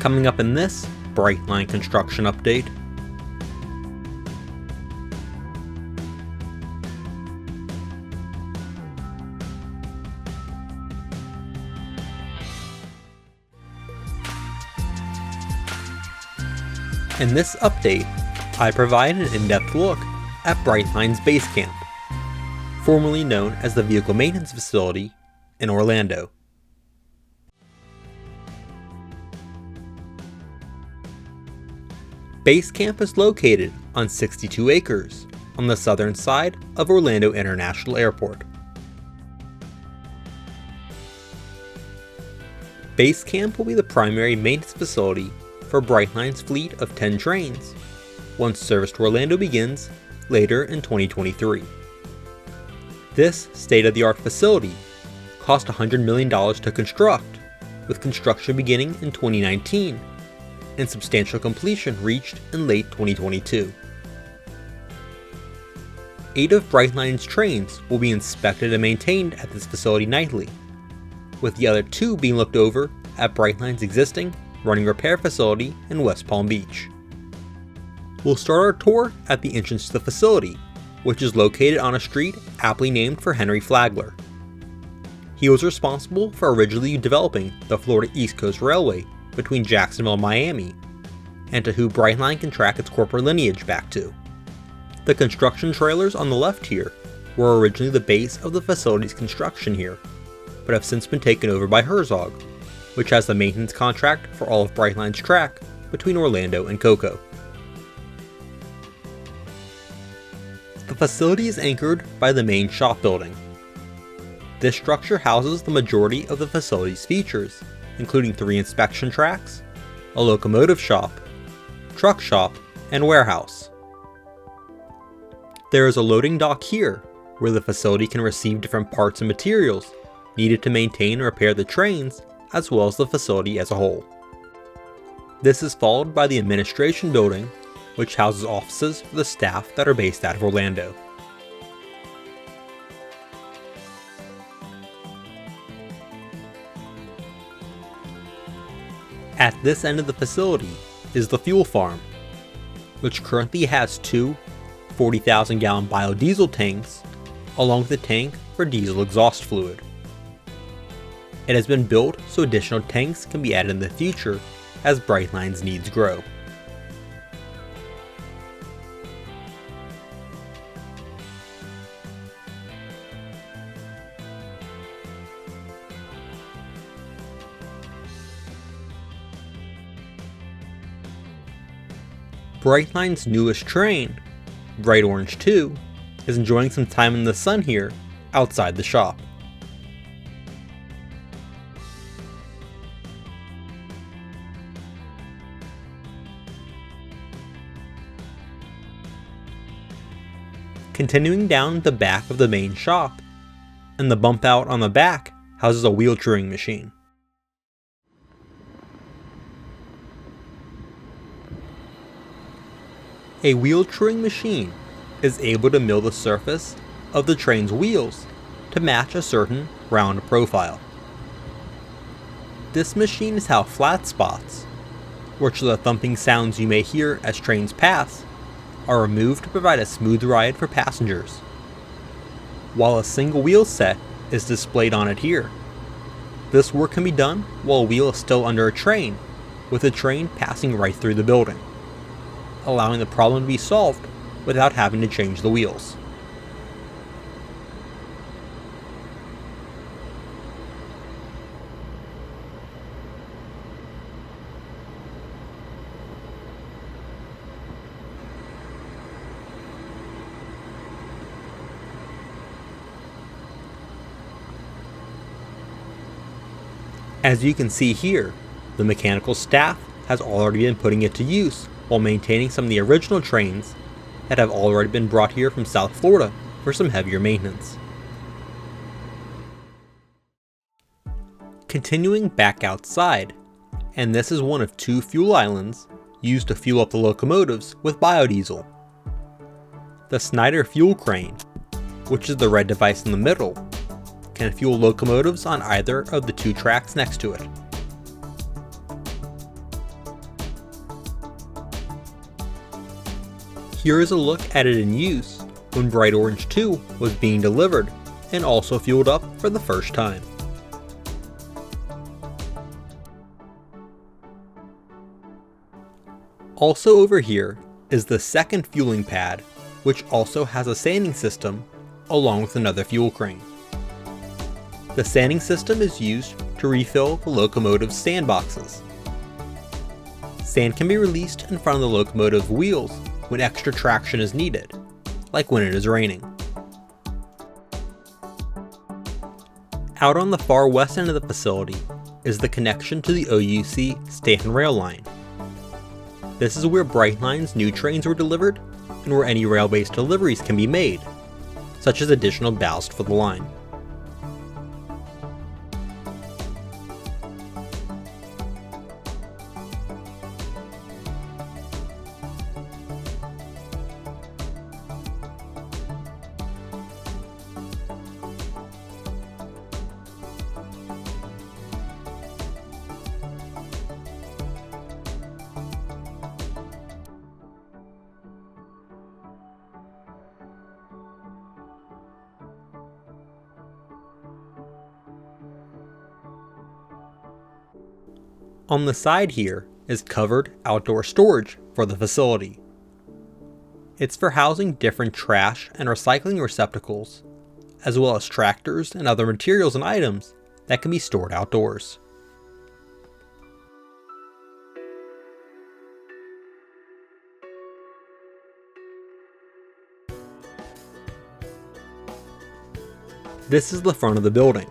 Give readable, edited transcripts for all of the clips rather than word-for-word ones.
Coming up in this Brightline construction update. In this update, I provide an in-depth look at Brightline's Basecamp, formerly known as the Vehicle Maintenance Facility in Orlando. Basecamp is located on 62 acres on the southern side of Orlando International Airport. Basecamp will be the primary maintenance facility for Brightline's fleet of 10 trains, once service to Orlando begins later in 2023. This state-of-the-art facility cost $100 million to construct, with construction beginning in 2019 and substantial completion reached in late 2022. 8 of Brightline's trains will be inspected and maintained at this facility nightly, with the other 2 being looked over at Brightline's existing running repair facility in West Palm Beach. We'll start our tour at the entrance to the facility, which is located on a street aptly named for Henry Flagler. He was responsible for originally developing the Florida East Coast Railway between Jacksonville and Miami, and to who Brightline can track its corporate lineage back to. The construction trailers on the left here were originally the base of the facility's construction here, but have since been taken over by Herzog, which has the maintenance contract for all of Brightline's track between Orlando and Cocoa. The facility is anchored by the main shop building. This structure houses the majority of the facility's features, including 3 inspection tracks, a locomotive shop, truck shop, and warehouse. There is a loading dock here, where the facility can receive different parts and materials needed to maintain and repair the trains, as well as the facility as a whole. This is followed by the administration building, which houses offices for the staff that are based out of Orlando. At this end of the facility is the fuel farm, which currently has 2 40,000-gallon biodiesel tanks, along with a tank for diesel exhaust fluid. It has been built so additional tanks can be added in the future as Brightline's needs grow. Brightline's newest train, Bright Orange 2, is enjoying some time in the sun here outside the shop. Continuing down the back of the main shop, and the bump out on the back houses a wheel truing machine. A wheel truing machine is able to mill the surface of the train's wheels to match a certain round profile. This machine is how flat spots, which are the thumping sounds you may hear as trains pass, are removed to provide a smooth ride for passengers, while a single wheel set is displayed on it here. This work can be done while a wheel is still under a train, with the train passing right through the building, allowing the problem to be solved without having to change the wheels. As you can see here, the mechanical staff has already been putting it to use while maintaining some of the original trains that have already been brought here from South Florida for some heavier maintenance. Continuing back outside, and this is one of 2 fuel islands used to fuel up the locomotives with biodiesel. The Snyder fuel crane, which is the red device in the middle, can fuel locomotives on either of the 2 tracks next to it. Here is a look at it in use when Bright Orange 2 was being delivered and also fueled up for the first time. Also over here is the second fueling pad, which also has a sanding system along with another fuel crane. The sanding system is used to refill the locomotive's sandboxes. Sand can be released in front of the locomotive wheels when extra traction is needed, like when it is raining. Out on the far west end of the facility is the connection to the OUC stand rail line. This is where Brightline's new trains were delivered and where any rail-based deliveries can be made, such as additional ballast for the line. On the side here is covered outdoor storage for the facility. It's for housing different trash and recycling receptacles, as well as tractors and other materials and items that can be stored outdoors. This is the front of the building.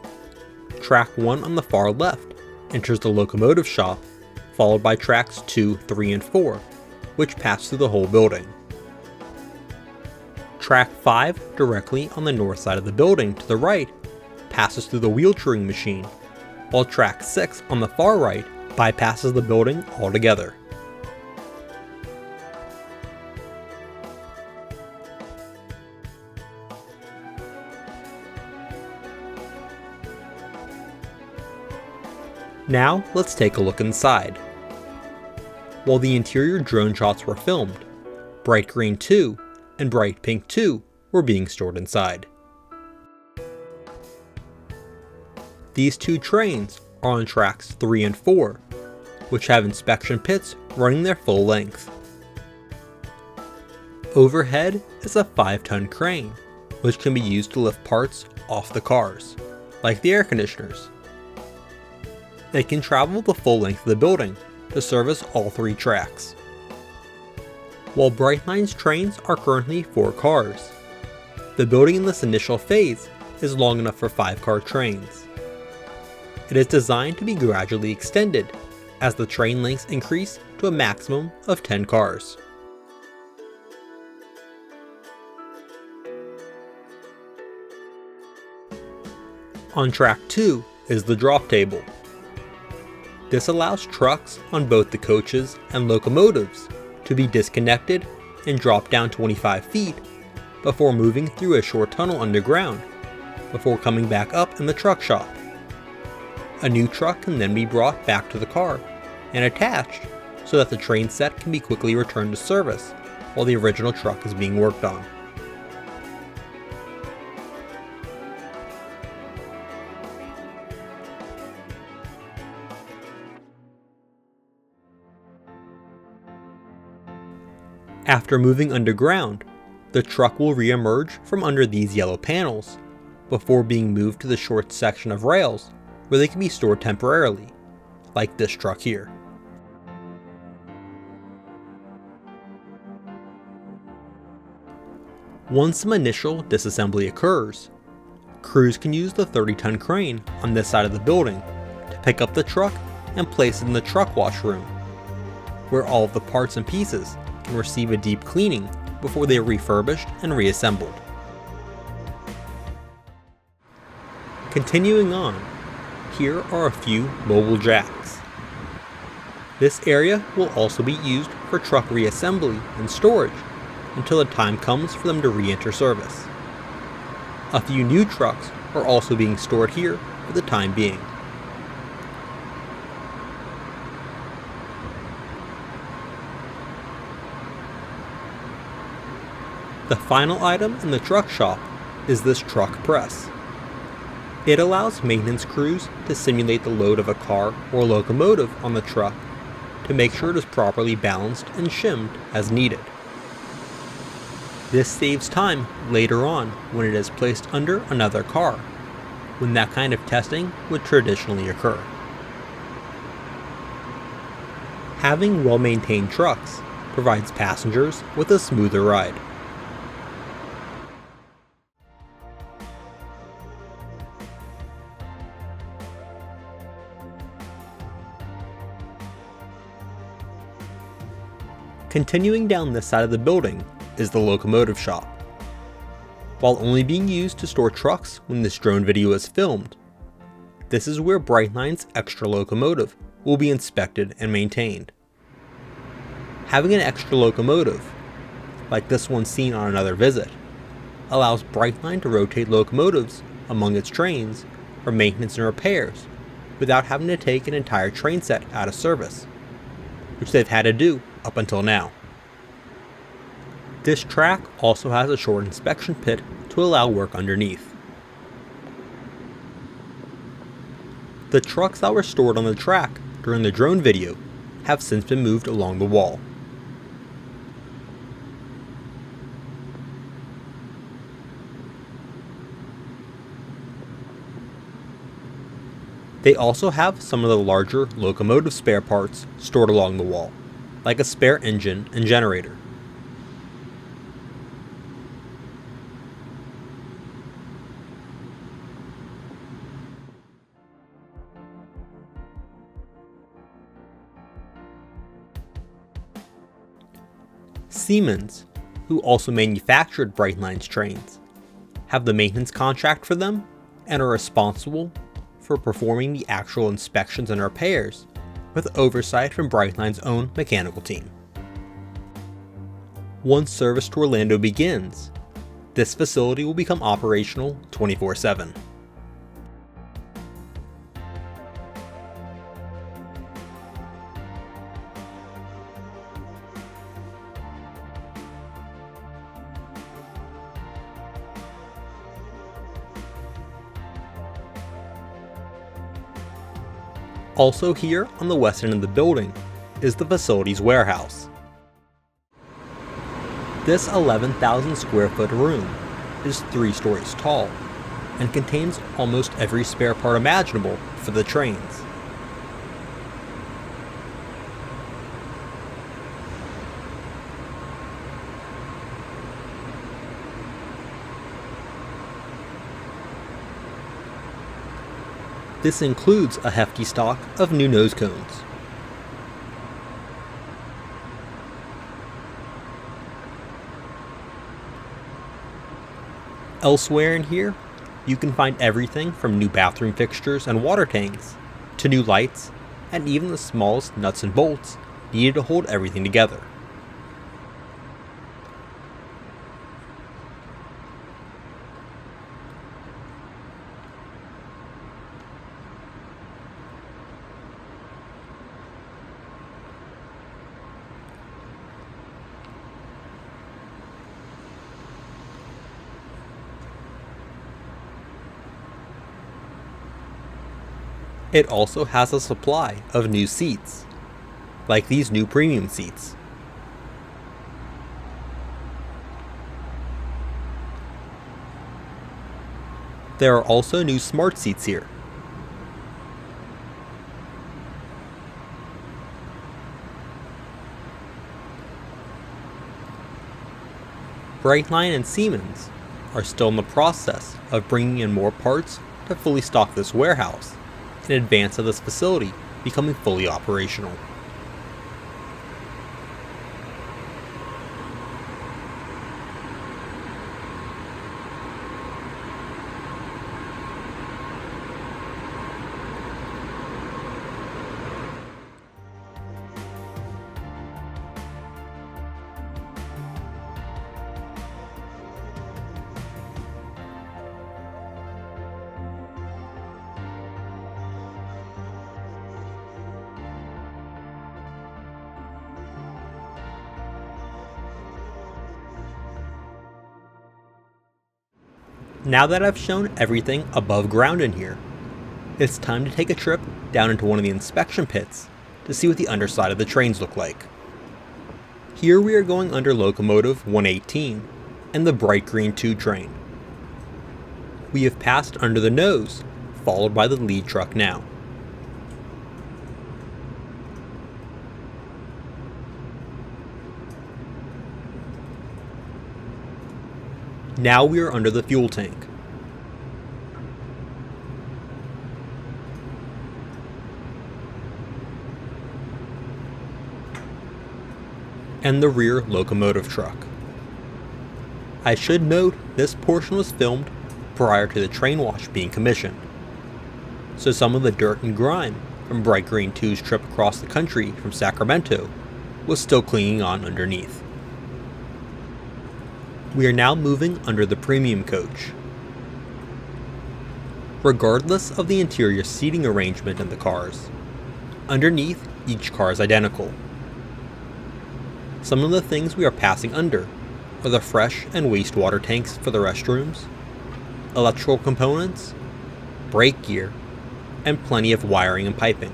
Track 1 on the far left enters the locomotive shop, followed by tracks 2, 3, and 4, which pass through the whole building. Track 5, directly on the north side of the building to the right, passes through the wheel turning machine, while track 6 on the far right bypasses the building altogether. Now let's take a look inside. While the interior drone shots were filmed, Bright Green 2 and Bright Pink 2 were being stored inside. These two trains are on tracks 3 and 4, which have inspection pits running their full length. Overhead is a 5-ton crane, which can be used to lift parts off the cars, like the air conditioners. They can travel the full length of the building to service all 3 tracks. While Brightline's trains are currently 4 cars, the building in this initial phase is long enough for 5-car trains. It is designed to be gradually extended as the train lengths increase to a maximum of 10 cars. On track 2 is the drop table. This allows trucks on both the coaches and locomotives to be disconnected and drop down 25 feet before moving through a short tunnel underground, before coming back up in the truck shop. A new truck can then be brought back to the car and attached so that the train set can be quickly returned to service while the original truck is being worked on. After moving underground, the truck will re-emerge from under these yellow panels before being moved to the short section of rails where they can be stored temporarily, like this truck here. Once some initial disassembly occurs, crews can use the 30-ton crane on this side of the building to pick up the truck and place it in the truck wash room, where all of the parts and pieces can receive a deep cleaning before they are refurbished and reassembled. Continuing on, here are a few mobile jacks. This area will also be used for truck reassembly and storage until the time comes for them to re-enter service. A few new trucks are also being stored here for the time being. The final item in the truck shop is this truck press. It allows maintenance crews to simulate the load of a car or locomotive on the truck to make sure it is properly balanced and shimmed as needed. This saves time later on when it is placed under another car, when that kind of testing would traditionally occur. Having well-maintained trucks provides passengers with a smoother ride. Continuing down this side of the building is the locomotive shop. While only being used to store trucks when this drone video is filmed, this is where Brightline's extra locomotive will be inspected and maintained. Having an extra locomotive, like this one seen on another visit, allows Brightline to rotate locomotives among its trains for maintenance and repairs without having to take an entire train set out of service, which they've had to do up until now. This track also has a short inspection pit to allow work underneath. The trucks that were stored on the track during the drone video have since been moved along the wall. They also have some of the larger locomotive spare parts stored along the wall, like a spare engine and generator. Siemens, who also manufactured Brightline's trains, have the maintenance contract for them and are responsible for performing the actual inspections and repairs with oversight from Brightline's own mechanical team. Once service to Orlando begins, this facility will become operational 24/7. Also here on the west end of the building is the facility's warehouse. This 11,000 square foot room is 3 stories tall and contains almost every spare part imaginable for the trains. This includes a hefty stock of new nose cones. Elsewhere in here, you can find everything from new bathroom fixtures and water tanks, to new lights, and even the smallest nuts and bolts needed to hold everything together. It also has a supply of new seats, like these new premium seats. There are also new smart seats here. Brightline and Siemens are still in the process of bringing in more parts to fully stock this warehouse in advance of this facility becoming fully operational. Now that I've shown everything above ground in here, it's time to take a trip down into one of the inspection pits to see what the underside of the trains look like. Here we are going under locomotive 118 and the bright green 2 train. We have passed under the nose, followed by the lead truck now. Now we are under the fuel tank. And the rear locomotive truck. I should note this portion was filmed prior to the train wash being commissioned, so some of the dirt and grime from Bright Green 2's trip across the country from Sacramento was still clinging on underneath. We are now moving under the premium coach. Regardless of the interior seating arrangement in the cars, underneath each car is identical. Some of the things we are passing under are the fresh and wastewater tanks for the restrooms, electrical components, brake gear, and plenty of wiring and piping.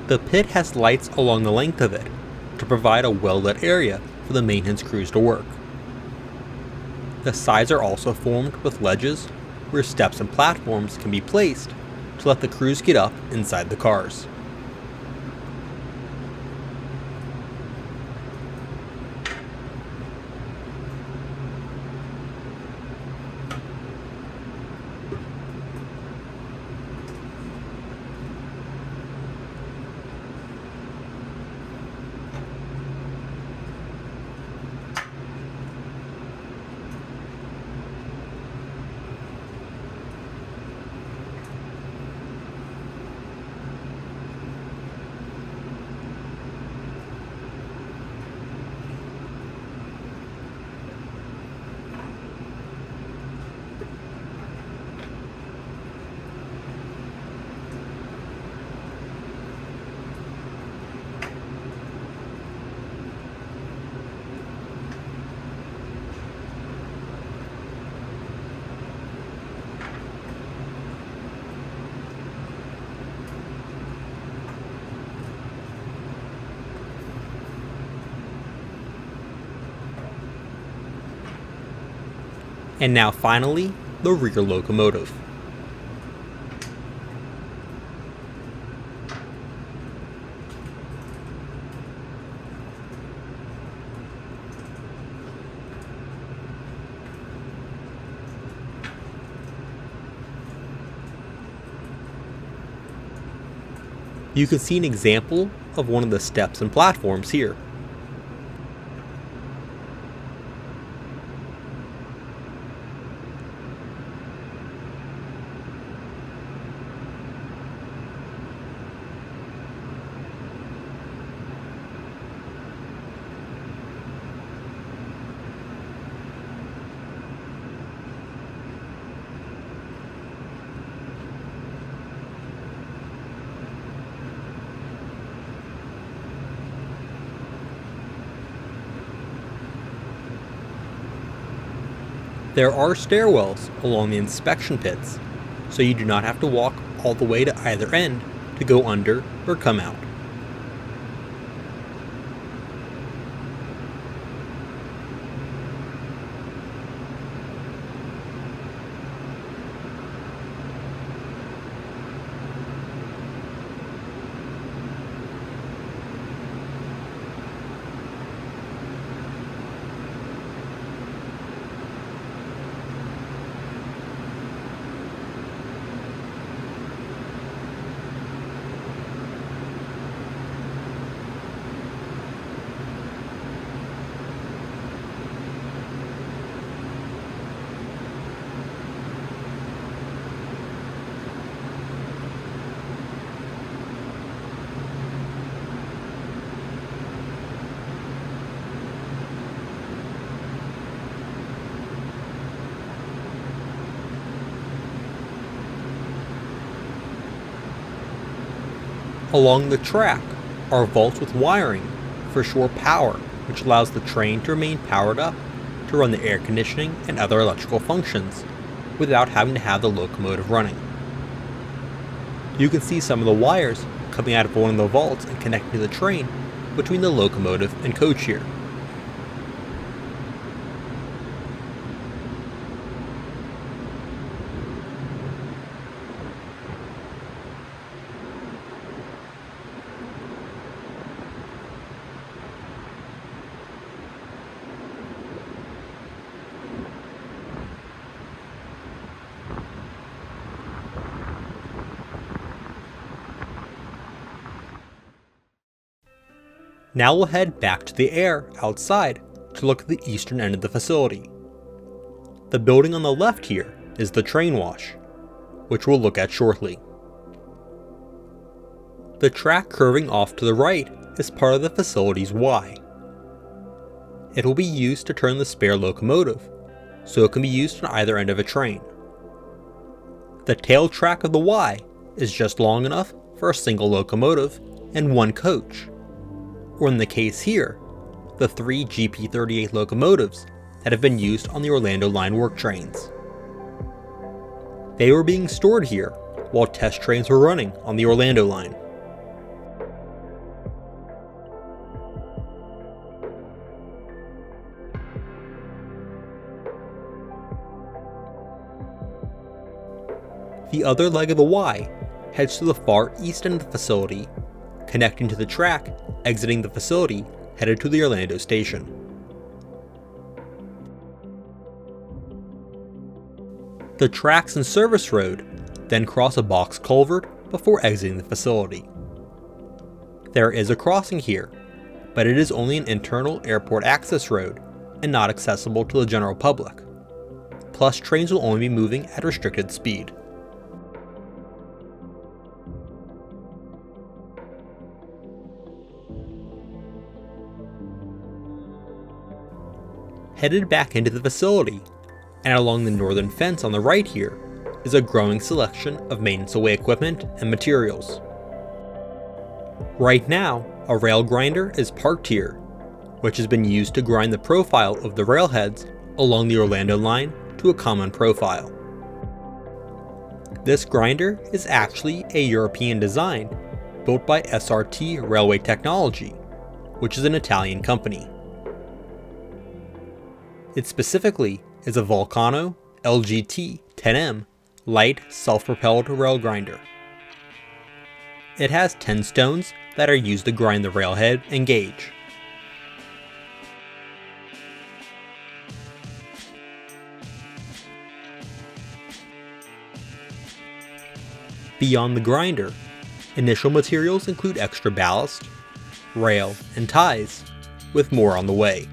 The pit has lights along the length of it to provide a well-lit area for the maintenance crews to work. The sides are also formed with ledges where steps and platforms can be placed to let the crews get up inside the cars. And now finally, the rear locomotive. You can see an example of one of the steps and platforms here. There are stairwells along the inspection pits, so you do not have to walk all the way to either end to go under or come out. Along the track are vaults with wiring for shore power, which allows the train to remain powered up to run the air conditioning and other electrical functions without having to have the locomotive running. You can see some of the wires coming out of one of the vaults and connecting to the train between the locomotive and coach here. Now we'll head back to the air outside to look at the eastern end of the facility. The building on the left here is the train wash, which we'll look at shortly. The track curving off to the right is part of the facility's Y. It will be used to turn the spare locomotive, so it can be used on either end of a train. The tail track of the Y is just long enough for a single locomotive and one coach, or in the case here, the 3 GP38 locomotives that have been used on the Orlando line work trains. They were being stored here while test trains were running on the Orlando line. The other leg of the Y heads to the far east end of the facility, connecting to the track exiting the facility headed to the Orlando station. The tracks and service road then cross a box culvert before exiting the facility. There is a crossing here, but it is only an internal airport access road and not accessible to the general public. Plus, trains will only be moving at restricted speed. Headed back into the facility, and along the northern fence on the right here, is a growing selection of maintenance away equipment and materials. Right now, a rail grinder is parked here, which has been used to grind the profile of the railheads along the Orlando line to a common profile. This grinder is actually a European design built by SRT Railway Technology, which is an Italian company. It specifically is a Vulcano LGT 10M light self-propelled rail grinder. It has 10 stones that are used to grind the railhead and gauge. Beyond the grinder, initial materials include extra ballast, rail, and ties, with more on the way.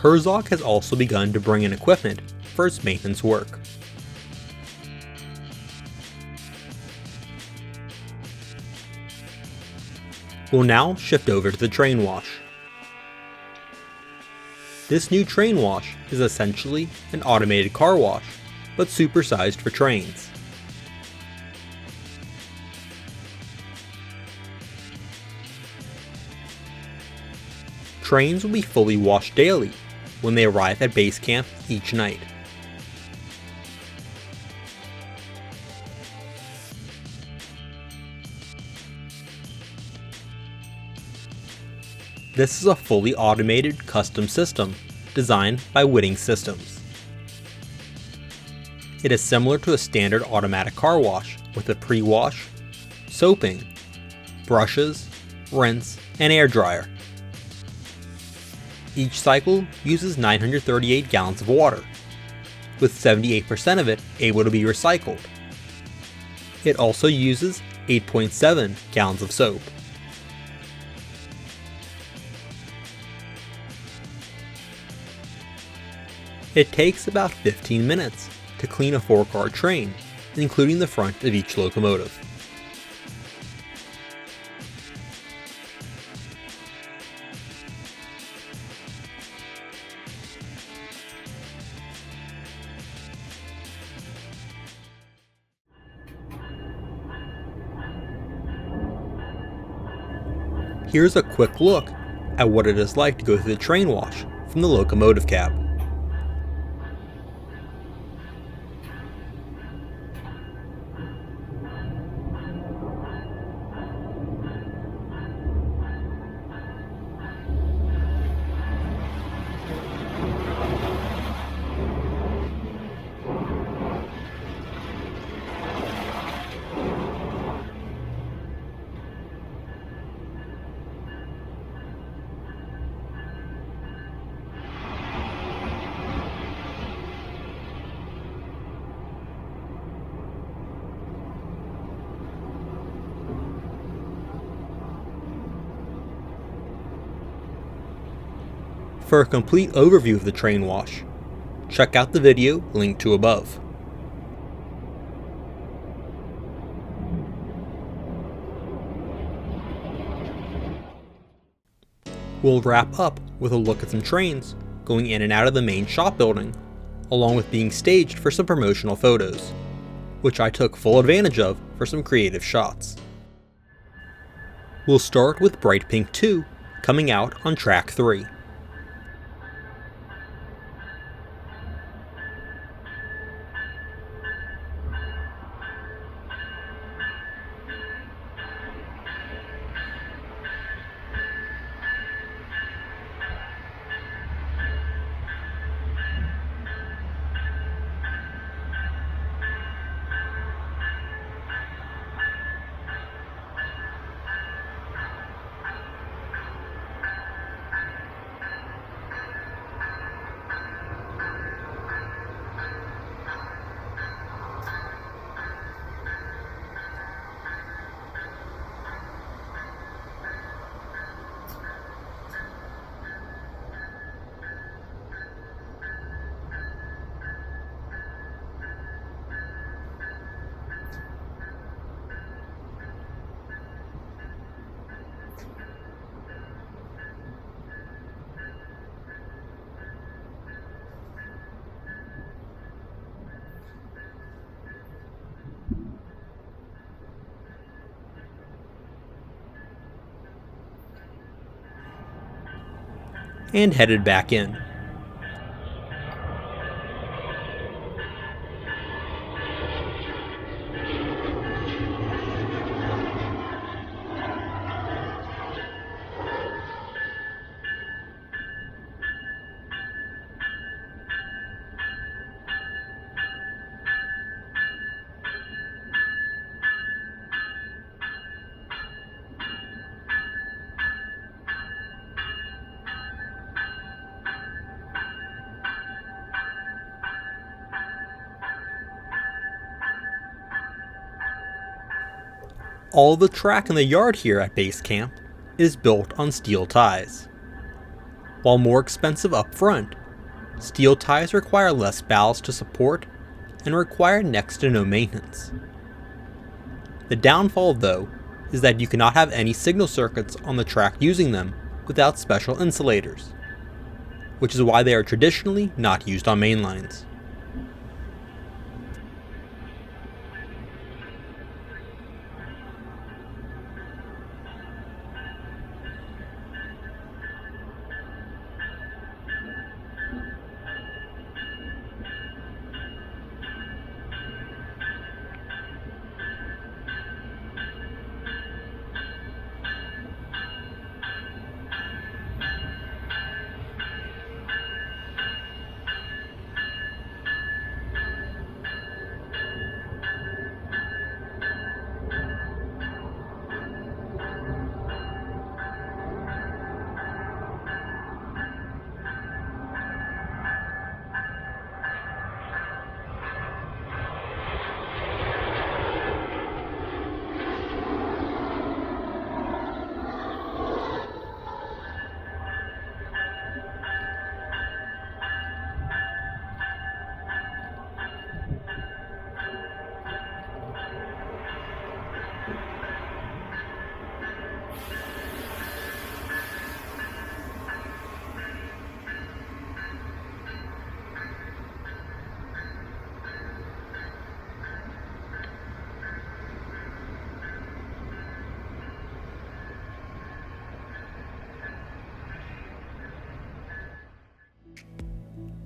Herzog has also begun to bring in equipment for its maintenance work. We'll now shift over to the train wash. This new train wash is essentially an automated car wash, but supersized for trains. Trains will be fully washed daily when they arrive at Basecamp each night. This is a fully automated custom system designed by Whitting Systems. It is similar to a standard automatic car wash with a pre-wash, soaping, brushes, rinse, and air dryer. Each cycle uses 938 gallons of water, with 78% of it able to be recycled. It also uses 8.7 gallons of soap. It takes about 15 minutes to clean a 4-car train, including the front of each locomotive. Here's a quick look at what it is like to go through the train wash from the locomotive cab. For a complete overview of the train wash, check out the video linked to above. We'll wrap up with a look at some trains going in and out of the main shop building, along with being staged for some promotional photos, which I took full advantage of for some creative shots. We'll start with Bright Pink 2 coming out on track 3. And headed back in. All the track in the yard here at Basecamp is built on steel ties. While more expensive up front, steel ties require less ballast to support and require next to no maintenance. The downfall, though, is that you cannot have any signal circuits on the track using them without special insulators, which is why they are traditionally not used on main lines.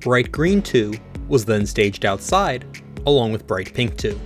Bright Green 2 was then staged outside, along with Bright Pink 2.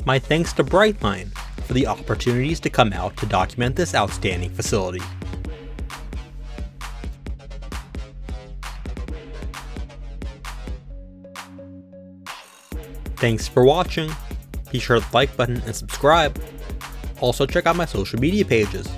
My thanks to Brightline for the opportunities to come out to document this outstanding facility. Thanks for watching. Be sure to like button and subscribe. Also check out my social media pages.